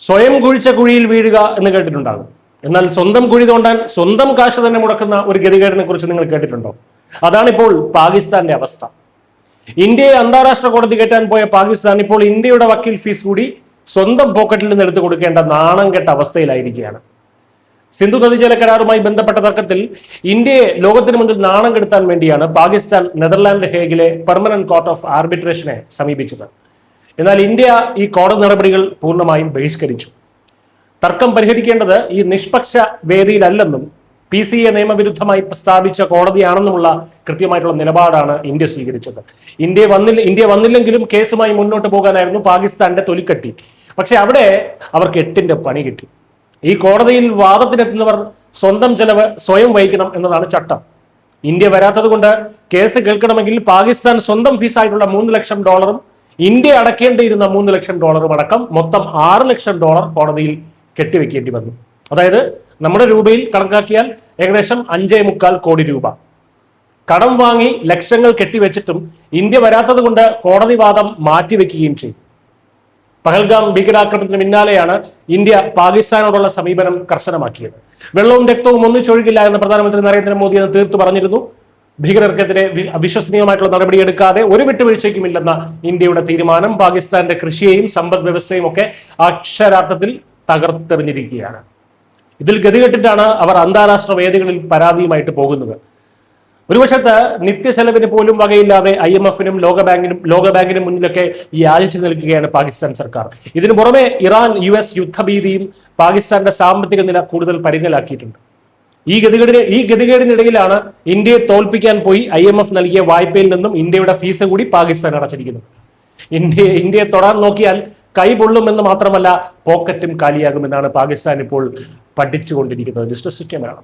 സ്വയം കുഴിച്ച കുഴിയിൽ വീഴുക എന്ന് കേട്ടിട്ടുണ്ടാകും. എന്നാൽ സ്വന്തം കുഴി തോണ്ടാൻ സ്വന്തം കാശ് തന്നെ മുടക്കുന്ന ഒരു ഗതികേടിനെ കുറിച്ച് നിങ്ങൾ കേട്ടിട്ടുണ്ടോ? അതാണിപ്പോൾ പാകിസ്ഥാന്റെ അവസ്ഥ. ഇന്ത്യയെ അന്താരാഷ്ട്ര കോടതി കയറ്റാൻ പോയ പാകിസ്ഥാൻ ഇപ്പോൾ ഇന്ത്യയുടെ വക്കീൽ ഫീസ് കൂടി സ്വന്തം പോക്കറ്റിൽ നിന്ന് എടുത്തു കൊടുക്കേണ്ട നാണം കെട്ട അവസ്ഥയിലായിരിക്കുകയാണ്. സിന്ധു നദീജല കരാറുമായി ബന്ധപ്പെട്ട തർക്കത്തിൽ ഇന്ത്യയെ ലോകത്തിന് മുന്നിൽ നാണം കെടുത്താൻ വേണ്ടിയാണ് പാകിസ്ഥാൻ നെതർലാൻഡ് ഹേഗിലെ പെർമനന്റ് കോർട്ട് ഓഫ് ആർബിട്രേഷനെ സമീപിച്ചത്. എന്നാൽ ഇന്ത്യ ഈ കോടതി നടപടികൾ പൂർണ്ണമായും ബഹിഷ്കരിച്ചു. തർക്കം പരിഹരിക്കേണ്ടത് ഈ നിഷ്പക്ഷ വേദിയിലല്ലെന്നും PCA നിയമവിരുദ്ധമായി സ്ഥാപിച്ച കോടതിയാണെന്നുമുള്ള കൃത്യമായിട്ടുള്ള നിലപാടാണ് ഇന്ത്യ സ്വീകരിച്ചത്. ഇന്ത്യ വന്നില്ലെങ്കിലും കേസുമായി മുന്നോട്ട് പോകാനായിരുന്നു പാകിസ്ഥാന്റെ തൊലിക്കട്ടി. പക്ഷെ അവിടെ അവർക്ക് 8ന്റെ പണി കിട്ടി. ഈ കോടതിയിൽ വാദത്തിനെത്തുന്നവർ സ്വന്തം ചെലവ് സ്വയം വഹിക്കണം എന്നതാണ് ചട്ടം. ഇന്ത്യ വരാത്തത് കൊണ്ട് കേസ് കേൾക്കണമെങ്കിൽ പാകിസ്ഥാൻ സ്വന്തം ഫീസായിട്ടുള്ള $3 ലക്ഷം, ഇന്ത്യ അടക്കേണ്ടിയിരുന്ന $3 ലക്ഷം അടക്കം മൊത്തം $6 ലക്ഷം കോടതിയിൽ കെട്ടിവെക്കേണ്ടി വന്നു. അതായത് നമ്മുടെ രൂപയിൽ കണക്കാക്കിയാൽ ഏകദേശം 5.25 കോടി രൂപ കടം വാങ്ങി ലക്ഷങ്ങൾ കെട്ടിവെച്ചിട്ടും ഇന്ത്യ വരാത്തത് കൊണ്ട് കോടതി വാദം മാറ്റിവെക്കുകയും ചെയ്തു. പഹൽഗാം ഭീകരാക്രമണത്തിന് പിന്നാലെയാണ് ഇന്ത്യ പാകിസ്ഥാനോടുള്ള സമീപനം കർശനമാക്കിയത്. വെള്ളവും രക്തവും ഒന്നിച്ചൊഴുകില്ല എന്ന് പ്രധാനമന്ത്രി നരേന്ദ്രമോദി എന്ന് തീർത്തു പറഞ്ഞിരുന്നു. ഭീകരർക്കെതിരെ അവിശ്വസനീയമായിട്ടുള്ള നടപടിയെടുക്കാതെ ഒരു വിട്ടുവീഴ്ചയ്ക്കുമില്ലെന്ന ഇന്ത്യയുടെ തീരുമാനം പാകിസ്ഥാന്റെ കൃഷിയെയും സമ്പദ് വ്യവസ്ഥയും ഒക്കെ അക്ഷരാർത്ഥത്തിൽ തകർത്തെറിഞ്ഞിരിക്കുകയാണ്. ഇതിൽ ഗതികെട്ടിട്ടാണ് അവർ അന്താരാഷ്ട്ര വേദികളിൽ പരാതിയുമായിട്ട് പോകുന്നത്. ഒരു വശത്ത് നിത്യചെലവിന് പോലും വകയില്ലാതെ IMFനും ലോകബാങ്കിനും മുന്നിലൊക്കെ യാചിച്ചു നിൽക്കുകയാണ് പാകിസ്ഥാൻ സർക്കാർ. ഇതിനു പുറമെ ഇറാൻ US യുദ്ധഭീതിയും പാകിസ്ഥാന്റെ സാമ്പത്തിക നില കൂടുതൽ പരിങ്ങലാക്കിയിട്ടുണ്ട്. ഈ ഗതികേടിനിടയിലാണ് ഇന്ത്യയെ തോൽപ്പിക്കാൻ പോയി IMF നൽകിയ വായ്പയിൽ നിന്നും ഇന്ത്യയുടെ ഫീസ് കൂടി പാകിസ്ഥാൻ അടച്ചിരിക്കുന്നത്. ഇന്ത്യയെ തൊടാൻ നോക്കിയാൽ കൈ പൊള്ളുമെന്ന് മാത്രമല്ല പോക്കറ്റും കാലിയാകുമെന്നാണ് പാകിസ്ഥാൻ ഇപ്പോൾ പഠിച്ചുകൊണ്ടിരിക്കുന്നത്. ഡിസ്ട്രിക്ട് സിസ്റ്റമാണ്.